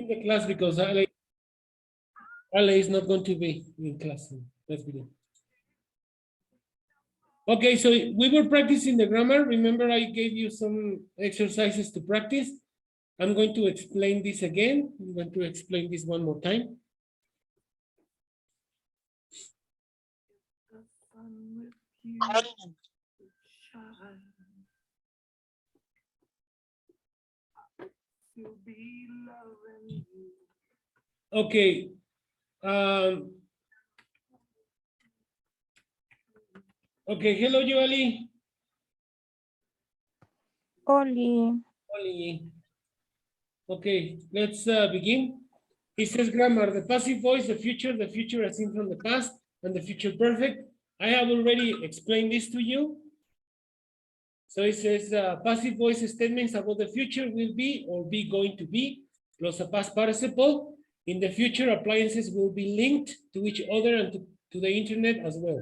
in the class because Ale is not going to be in class. Let's begin. Okay, so we were practicing the grammar. Remember, I gave you some exercises to practice. I'm going to explain this again. I'm going to explain this one more time. Okay. Okay, hello, Joali. Oli. Oli. Okay, let's begin. It says grammar, the passive voice, the future as seen from the past, and the future perfect. I have already explained this to you. So it says passive voice statements about the future will be or be going to be, plus a past participle. In the future, appliances will be linked to each other and to the internet as well.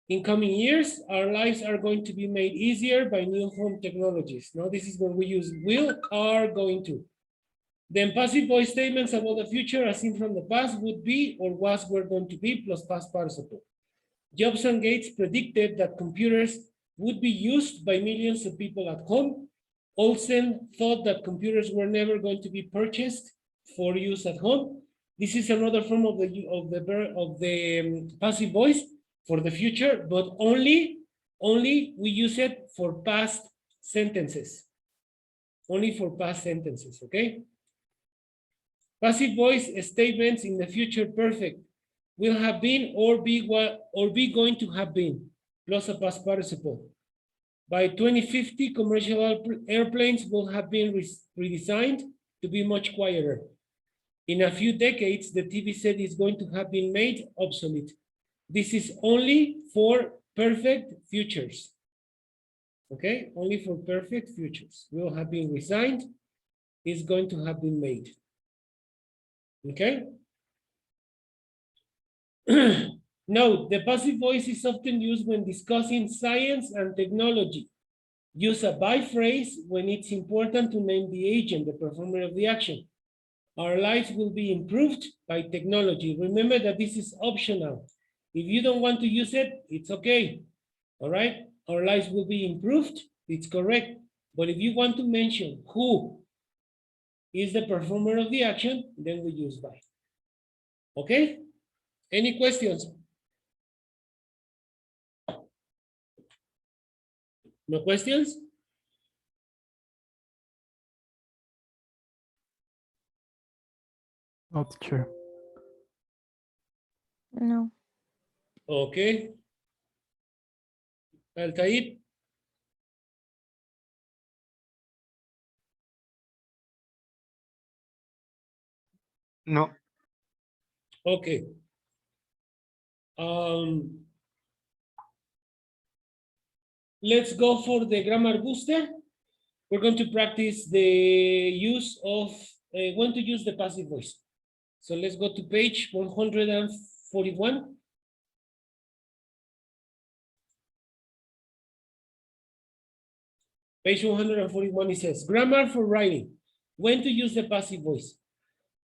In coming years, our lives are going to be made easier by new home technologies. Now, this is when we use will, are, going to. Then passive voice statements about the future as seen from the past would be or was were going to be plus past participle. Jobs and Gates predicted that computers would be used by millions of people at home. Olsen thought that computers were never going to be purchased for use at home. This is another form of the passive voice for the future, but only we use it for past sentences. Only for past sentences, okay? Passive voice statements in the future perfect will have been or be going to have been, plus a past participle. By 2050, commercial airplanes will have been redesigned to be much quieter. In a few decades, the TV set is going to have been made obsolete. This is only for perfect futures. Okay, only for perfect futures. Will have been resigned, is going to have been made. Okay. Note, the passive voice is often used when discussing science and technology. Use a by phrase when it's important to name the agent, the performer of the action. Our lives will be improved by technology. Remember that this is optional. If you don't want to use it, it's okay. All right. Our lives will be improved. It's correct. But if you want to mention who is the performer of the action, then we use by. Okay? Any questions? No questions? Not sure. No. Okay. Altair? No. Okay. Let's go for the grammar booster. We're going to practice the use of when to use the passive voice. So let's go to page 141. Page 141, it says, grammar for writing. When to use the passive voice.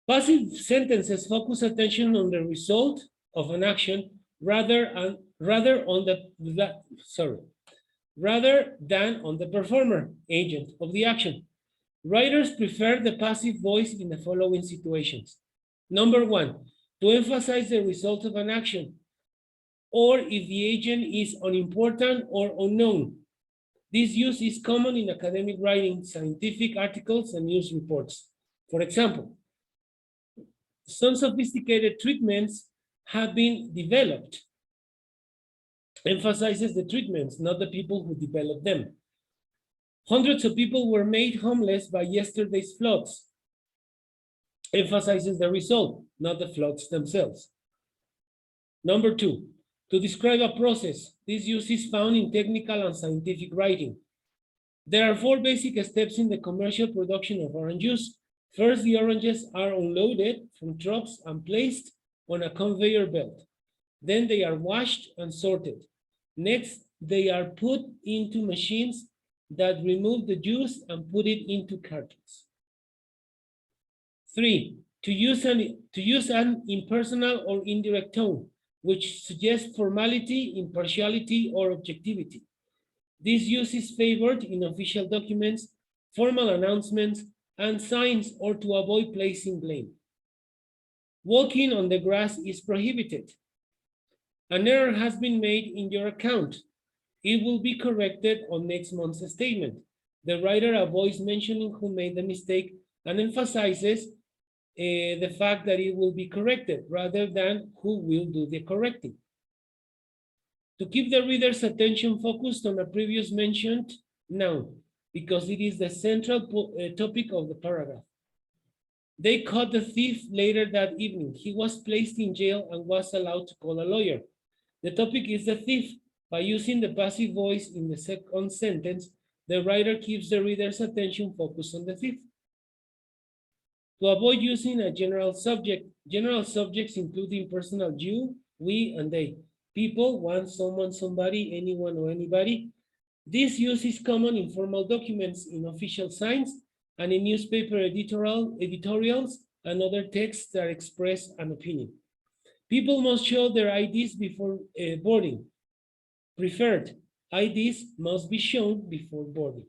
Passive sentences focus attention on the result of an action rather than on the performer, agent of the action. Writers prefer the passive voice in the following situations. Number one, to emphasize the result of an action, or if the agent is unimportant or unknown. This use is common in academic writing, scientific articles, and news reports. For example, some sophisticated treatments have been developed. Emphasizes the treatments, not the people who developed them. Hundreds of people were made homeless by yesterday's floods. Emphasizes the result, not the floods themselves. Number two, to describe a process. This use is found in technical and scientific writing. There are 4 basic steps in the commercial production of orange juice. First, the oranges are unloaded from trucks and placed on a conveyor belt. Then they are washed and sorted. Next, they are put into machines that remove the juice and put it into cartons. 3, to use an impersonal or indirect tone, which suggests formality, impartiality, or objectivity. This use is favored in official documents, formal announcements, and signs, or to avoid placing blame. Walking on the grass is prohibited. An error has been made in your account. It will be corrected on next month's statement. The writer avoids mentioning who made the mistake and emphasizes the fact that it will be corrected rather than who will do the correcting. To keep the reader's attention focused on a previous mentioned noun, because it is the central topic of the paragraph. They caught the thief later that evening. He was placed in jail and was allowed to call a lawyer. The topic is the thief. By using the passive voice in the second sentence, the writer keeps the reader's attention focused on the thief. To avoid using a general subjects include impersonal you, we, and they. People, one, someone, somebody, anyone, or anybody. This use is common in formal documents, in official signs, and in newspaper editorials and other texts that express an opinion. People must show their IDs before boarding. Preferred, IDs must be shown before boarding.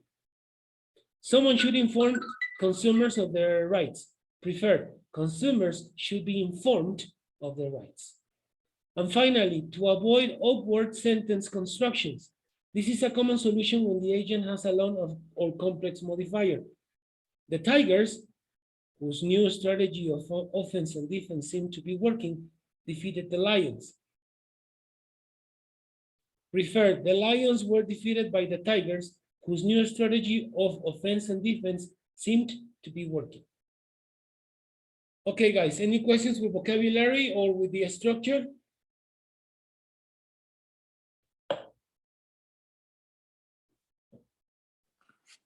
Someone should inform consumers of their rights. Preferred, consumers should be informed of their rights. And finally, to avoid awkward sentence constructions. This is a common solution when the agent has a long or complex modifier. The Tigers, whose new strategy of offense and defense seemed to be working, defeated the Lions. Preferred, the Lions were defeated by the Tigers, whose new strategy of offense and defense seemed to be working. Okay, guys, any questions with vocabulary or with the structure?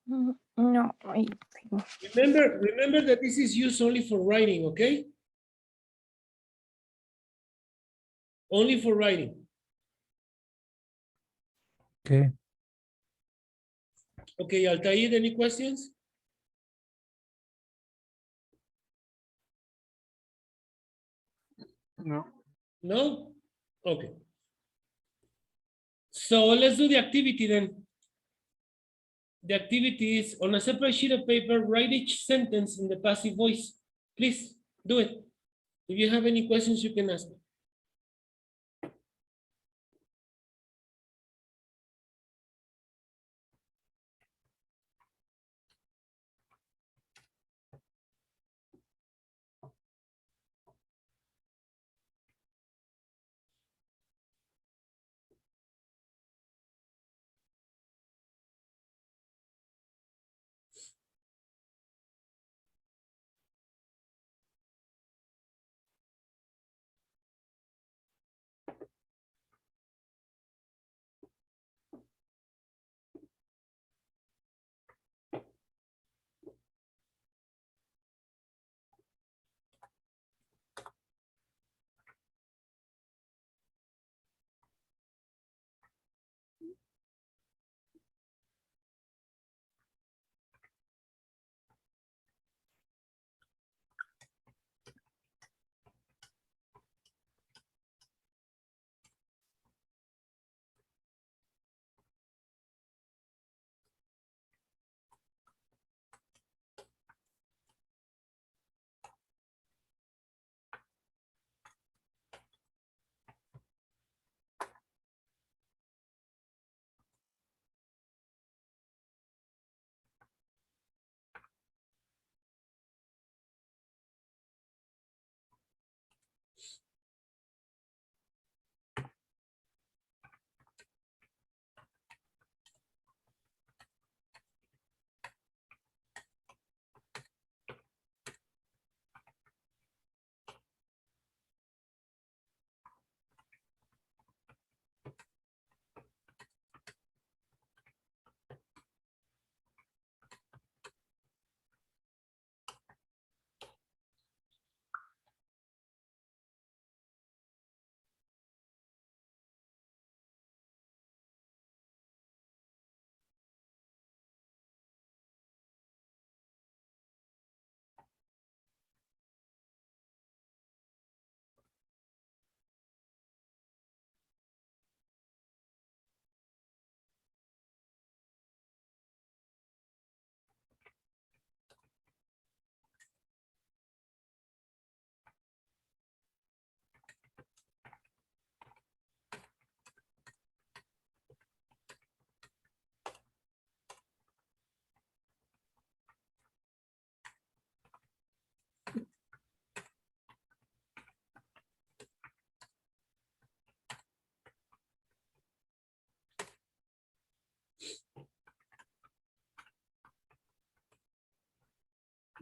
No, I think. Remember that this is used only for writing, okay? Only for writing. Okay. Okay, Altair, any questions? No. No? Okay. So let's do the activity then. The activity is on a separate sheet of paper, write each sentence in the passive voice. Please do it. If you have any questions, you can ask me.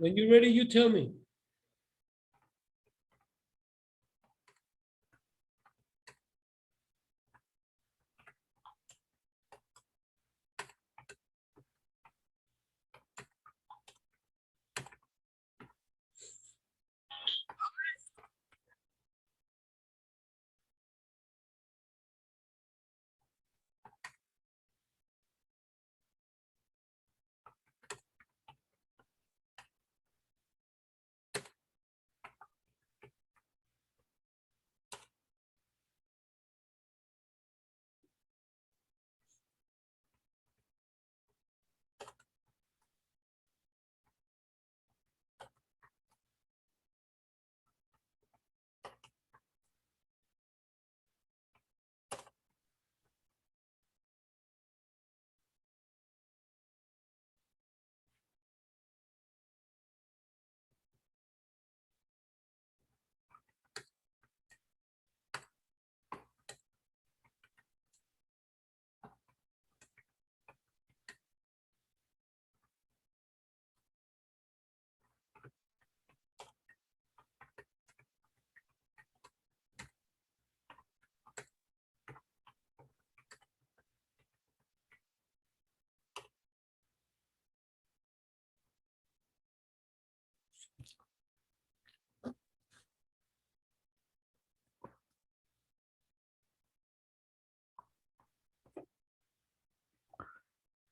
When you're ready, you tell me.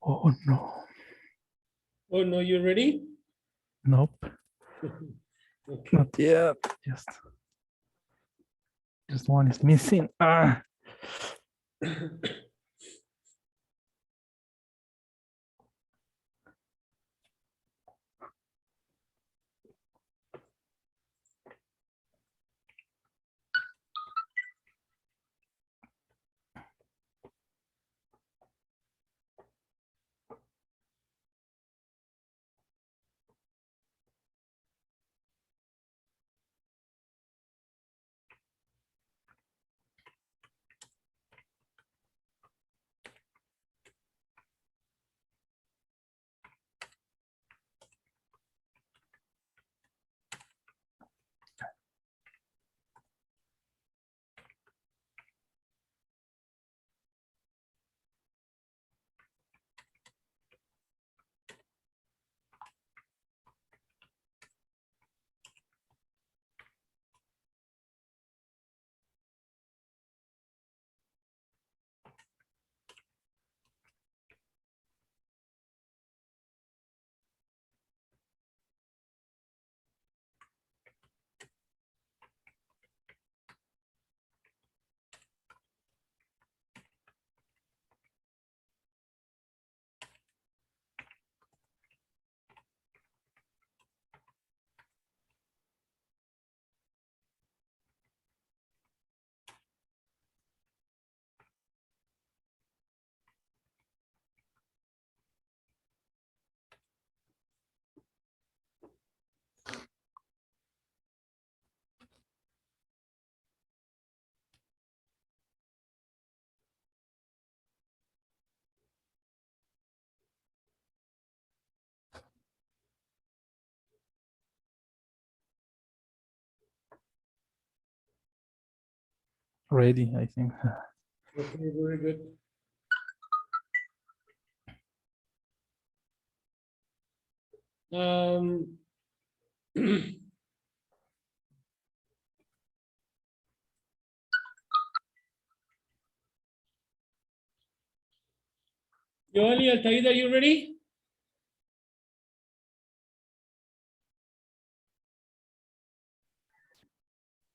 Oh no, Oh, no, you ready? nope, Okay. not yet. Just one is missing. Ah, ready, I think. Okay, very good. Joali, Altaida, are you ready?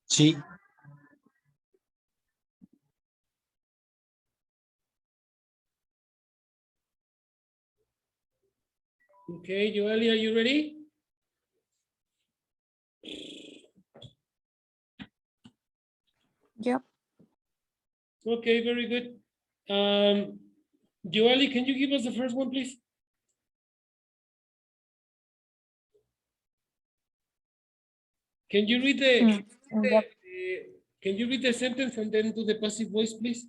Sí. Okay, Joali, are you ready? Yep. Okay, very good. Joali, can you give us the first one, please? Can you read Yep. can you read the sentence and then do the passive voice, please?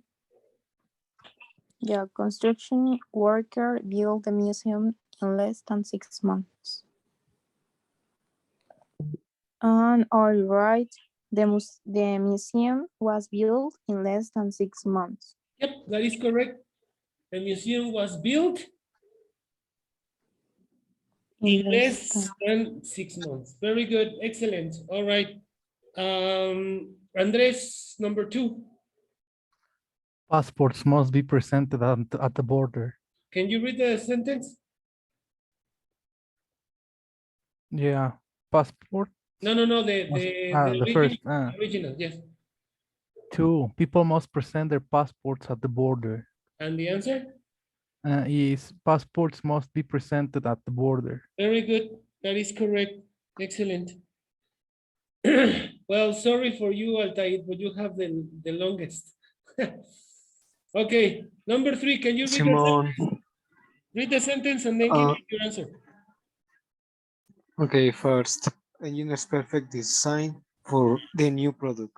Yeah. Construction worker built the museum in less than 6 months. And all right, the museum was built in less than 6 months. Yep, that is correct. The museum was built in less than 6 months. Very good, excellent. All right. Andres, number 2. Passports must be presented at the border. Can you read the sentence? Yeah, passport. No, The the first. original, yes. 2, people must present their passports at the border. And the answer? Is passports must be presented at the border. Very good. That is correct. Excellent. Well, sorry for you, Altair, but you have the longest. Okay, number 3. Can you read Simon. read the sentence and then give me your answer? Okay, first, engineers perfect design for the new product.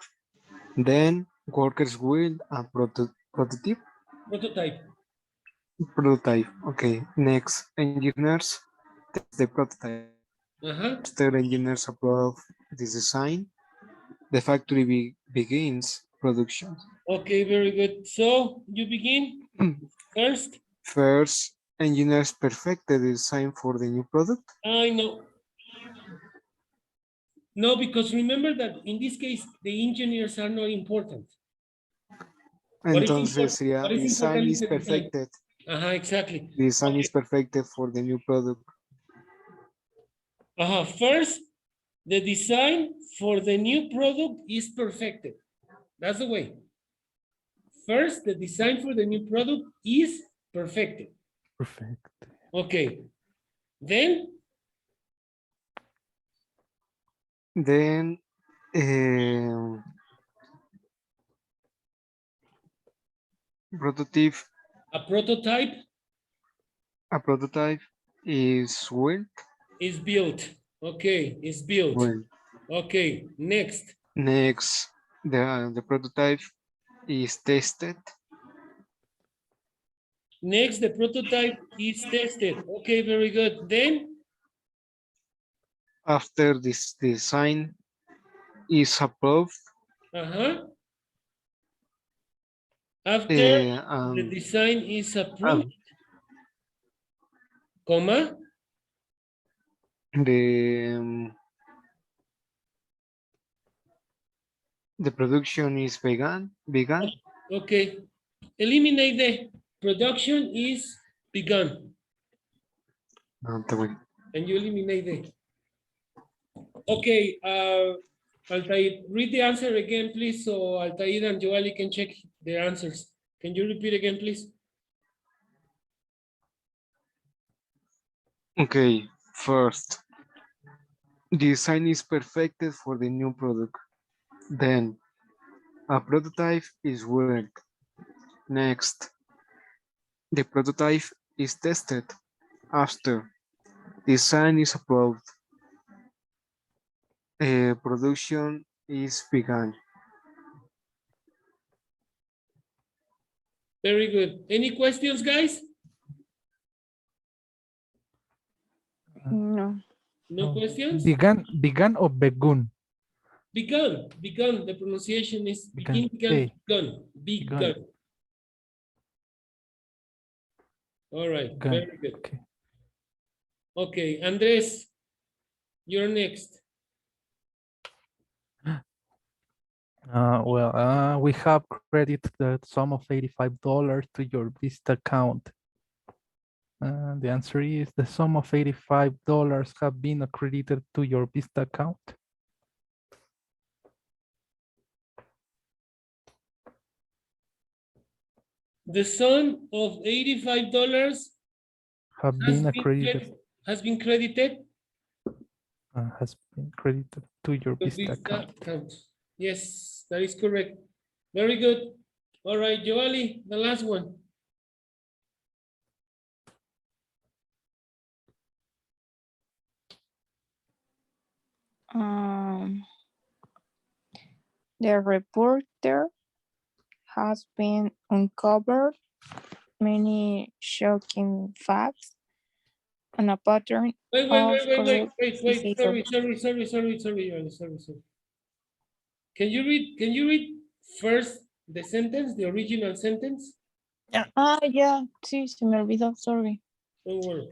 Then workers will a prototype. Prototype. Okay. Next, engineers test the prototype. After engineers approve the design, the factory begins production. Okay, very good. So you begin first. First, engineers perfect the design for the new product. I know. No, because remember that in this case, the engineers are not important. Entonces sería What is design important is the design. perfected. Exactly. Design is perfected for the new product. First, the design for the new product is perfected. That's the way. First, the design for the new product is perfected. Perfect. Okay. Then prototype. a prototype Is built. is built. Okay, is built. Well, Okay, next. next, the prototype is tested. Next, the prototype is tested. Okay, very good. Then After this design is approved. After the design is approved, comma, the production is began. Okay, eliminate the production is begun. And you eliminate the. Okay, Altair, read the answer again, please, so Altair and Joali can check their answers. Can you repeat again, please? Okay, first, design is perfected for the new product. Then, a prototype is worked. Next, the prototype is tested. After, design is approved. Production is begun. Very good. Any questions, guys? No. No questions? Began or begun? Begun. The pronunciation is begun. All right. Very good. Okay, Andres, you're next. We have credited the sum of $85 to your Vista account. The answer is the sum of $85 have been accredited to your Vista account. The sum of $85 have been accredited. Has been credited to your Vista account. Yes, that is correct. Very good. All right, Joali, the last one. The reporter has been uncovered many shocking facts and a pattern Wait, of correct behavior. sorry. Can you read first the sentence, the original sentence? Yeah, sí, se me olvidó, sorry. Don't worry.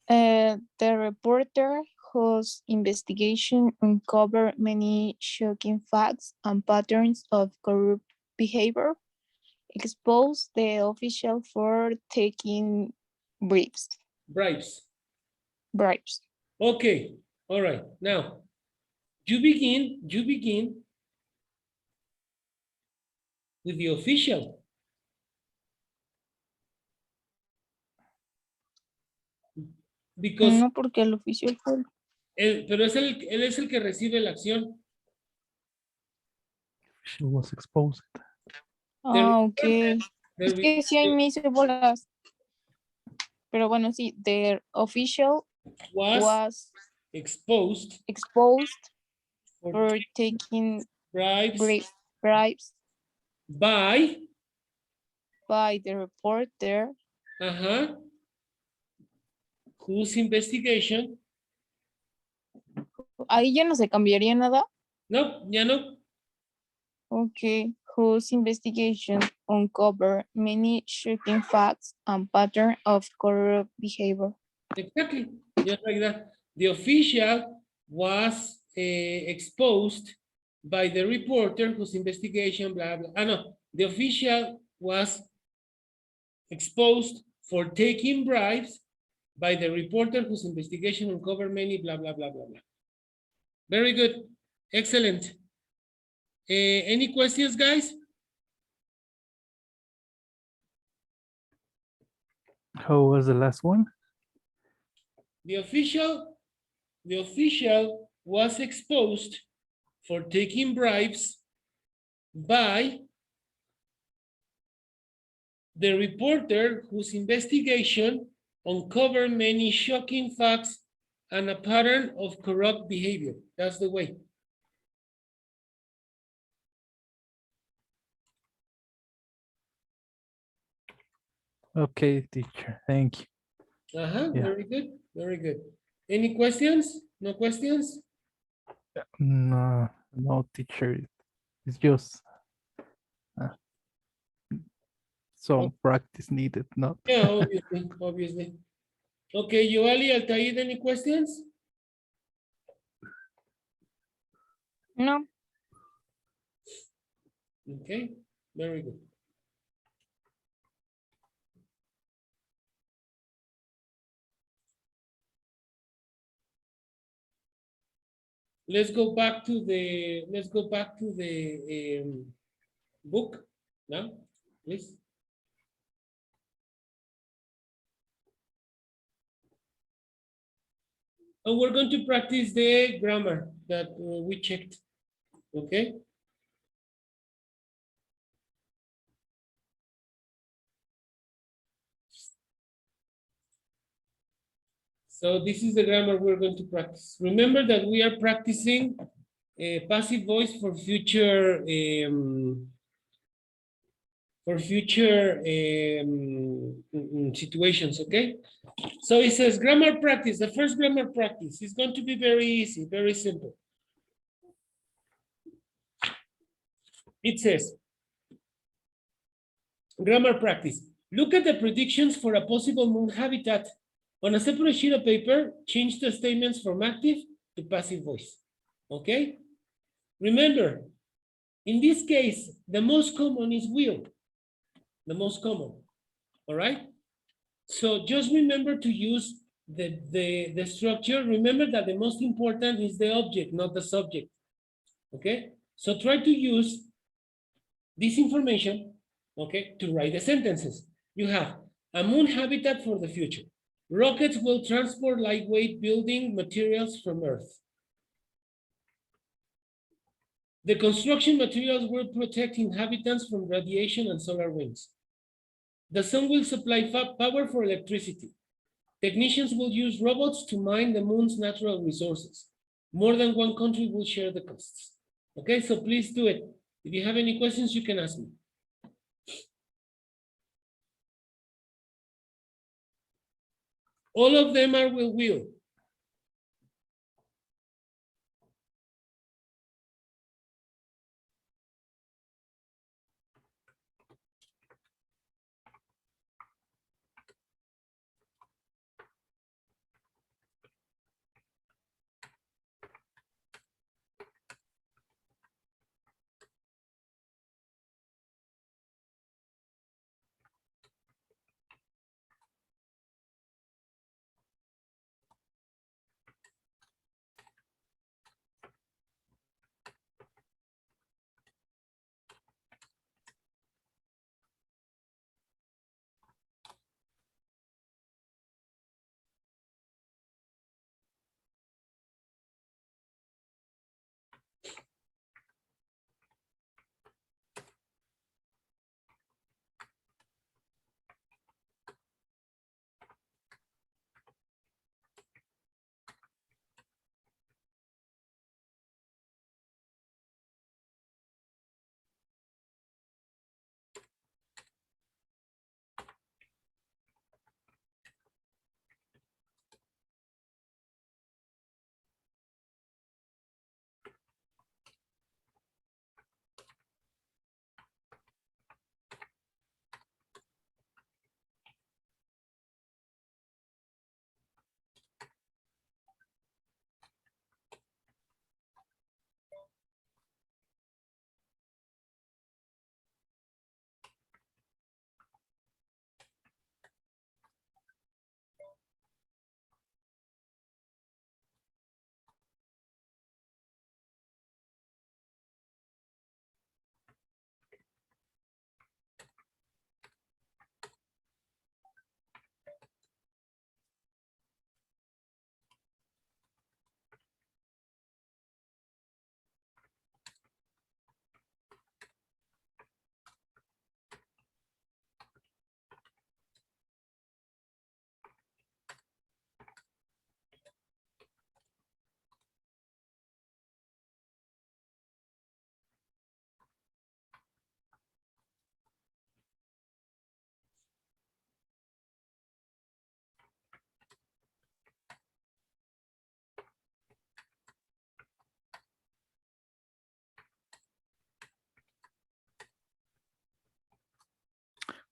The reporter whose investigation uncovered many shocking facts and patterns of corrupt behavior exposed the official for taking bribes. Okay, all right. Now, you begin with the official. Because No, porque el oficial fue. pero él es el que recibe la acción. She was exposed. Ok. The Es que sí ahí me hice bolas. Pero bueno, sí, the official was exposed for taking bribes bribes by the reporter whose investigation. Ahí ya no se cambiaría nada. No, ya no. Okay, whose investigation uncovered many shocking facts and patterns of corrupt behavior. Exactly, just like that. The official was exposed by the reporter whose investigation, blah, blah. No, the official was exposed for taking bribes by the reporter whose investigation uncovered many, blah, blah, blah, blah, blah. Very good. Excellent. Any questions, guys? How was the last one? The official was exposed for taking bribes by the reporter whose investigation uncovered many shocking facts and a pattern of corrupt behavior. That's the way. Okay, teacher, thank you. Yeah. Very good, very good. Any questions? No questions? No, no, teacher. It's just some practice needed, not. Yeah, obviously. Okay, Yoali, Altair, any questions? No. Okay, very good. Let's go back to the book now, please. And we're going to practice the grammar that we checked. Okay. So this is the grammar we're going to practice. Remember that we are practicing passive voice for future situations, okay? So it says grammar practice. The first grammar practice is going to be very easy, very simple. It says, grammar practice. Look at the predictions for a possible moon habitat. On a separate sheet of paper, change the statements from active to passive voice. Okay? Remember, in this case, the most common is will. The most common. All right? So just remember to use the structure. Remember that the most important is the object, not the subject. Okay? So try to use this information, okay, to write the sentences. You have a moon habitat for the future. Rockets will transport lightweight building materials from Earth. The construction materials will protect inhabitants from radiation and solar winds. The sun will supply power for electricity. Technicians will use robots to mine the moon's natural resources. More than one country will share the costs. Okay, so please do it. If you have any questions, you can ask me. All of them are with will.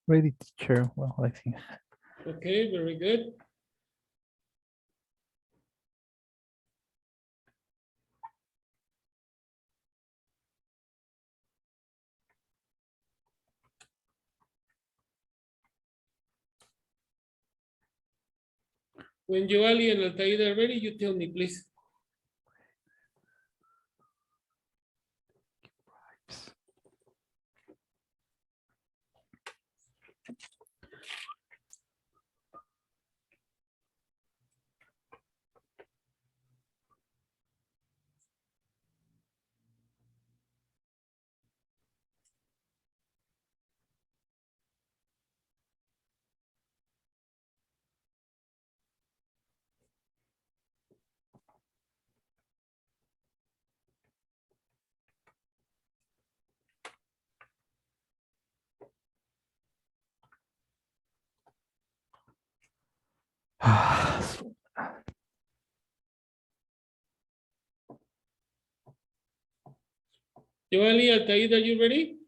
Ready, teacher. Well, I think. Okay, very good. When Joali and Altaida are ready, you tell me, please. Joali, Altaida, you ready?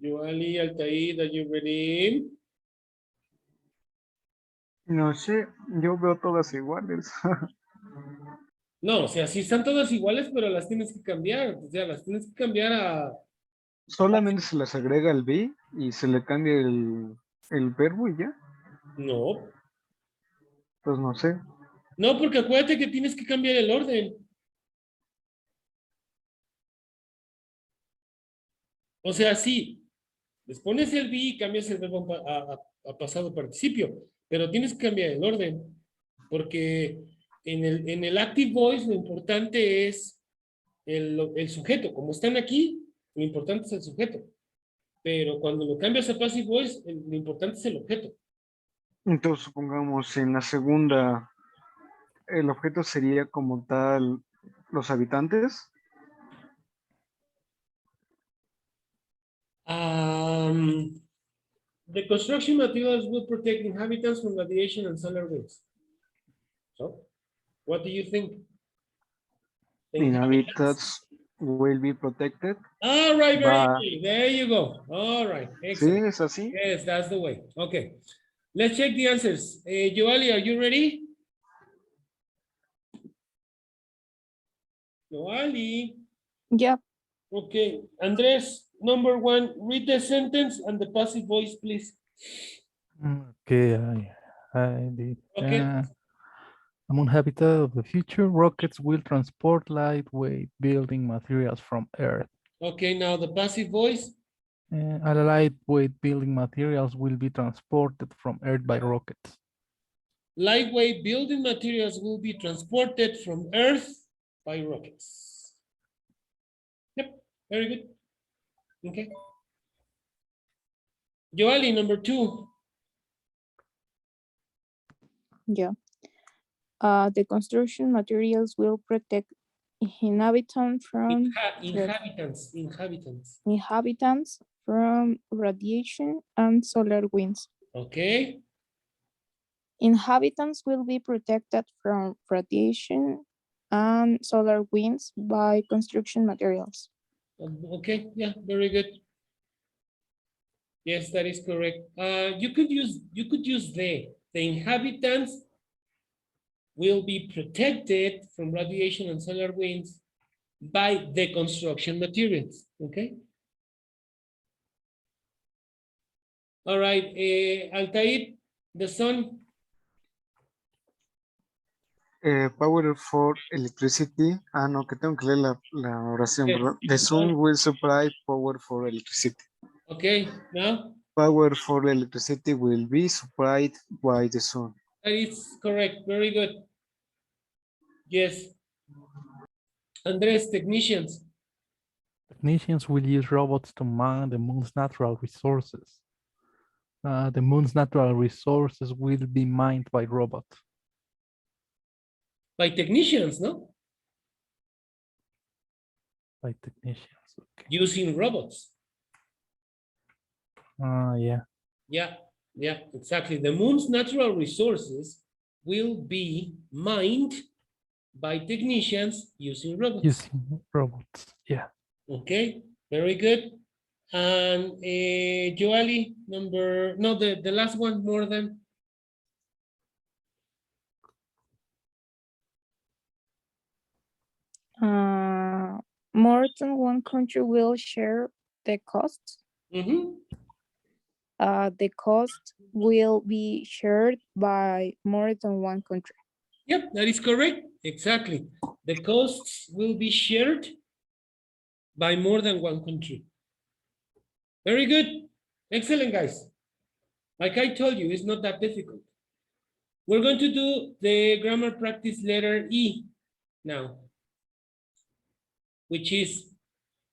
Joali, Altaida, you ready? No sé, yo veo todas iguales. No, o sea, sí están todas iguales, pero las tienes que cambiar. O sea, las tienes que cambiar a... Solamente se les agrega el be y se le cambia el verbo y ya. No, Pues no sé. no, porque acuérdate que tienes que cambiar el orden. O sea, sí, les pones el be y cambias el verbo a pasado participio, pero tienes que cambiar el orden, porque en el active voice lo importante es el sujeto. Como están aquí, lo importante es el sujeto. Pero cuando lo cambias a passive voice, lo importante es el objeto. Entonces, supongamos en la segunda, el objeto sería como tal los habitantes. The construction materials will protect inhabitants from radiation and solar winds. So, what do you think? Inhabitants will be protected. All right, very But, good. There you go. All right, sí, excellent. es así. Yes, that's the way. Okay, let's check the answers. Joali, are you ready? Joali. Yep. Okay, Andres, number one, read the sentence and the passive voice, please. Okay, I did. Okay. Among habitat of the future, rockets will transport lightweight building materials from Earth. Okay, now the passive voice. Lightweight building materials will be transported from Earth by rockets. Lightweight building materials will be transported from Earth by rockets. Yep, very good. Okay. Joali, number two. Yeah. The construction materials will protect inhabitants from Inhabitants. from radiation and solar winds. Okay. Inhabitants will be protected from radiation and solar winds by construction materials. Okay, yeah, very good. Yes, that is correct. You could use the inhabitants will be protected from radiation and solar winds by the construction materials. Okay. All right, Altair, the sun. Power for electricity. Ah, no, que tengo que leer la oración, Yes. ¿verdad? The sun will supply power for electricity. Okay, now. Power for electricity will be supplied by the sun. That is correct. Very good. Yes. Andres, technicians. Technicians will use robots to mine the moon's natural resources. The moon's natural resources will be mined by robots. By technicians, no? By technicians. Okay. Using robots. Yeah. Yeah, exactly. The moon's natural resources will be mined by technicians using robots. Using robots, yeah. Okay, very good. And Joali, the last one, more than. More than one country will share the costs. The cost will be shared by more than one country. Yep, that is correct. Exactly. The costs will be shared by more than one country. Very good. Excellent, guys. Like I told you, it's not that difficult. We're going to do the grammar practice letter E now, which is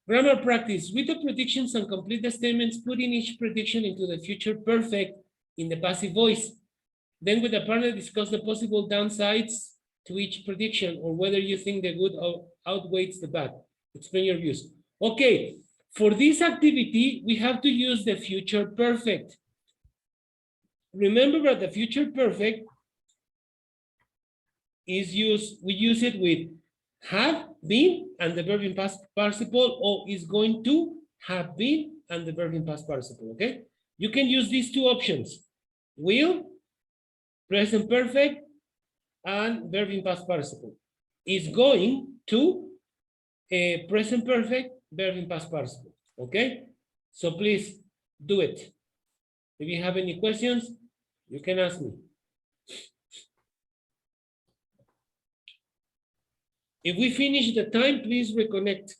grammar practice. Read the predictions and complete the statements, putting each prediction into the future perfect in the passive voice. Then with the partner, discuss the possible downsides to each prediction or whether you think the good outweighs the bad. Explain your views. Okay, for this activity, we have to use the future perfect. Remember that the future perfect is we use it with have been and the verb in past participle, or is going to have been and the verb in past participle, okay? You can use these two options, will present perfect, and verb in past participle. Is going to present perfect, verb in past participle. Okay? So please do it. If you have any questions, you can ask me. If we finish the time, please reconnect.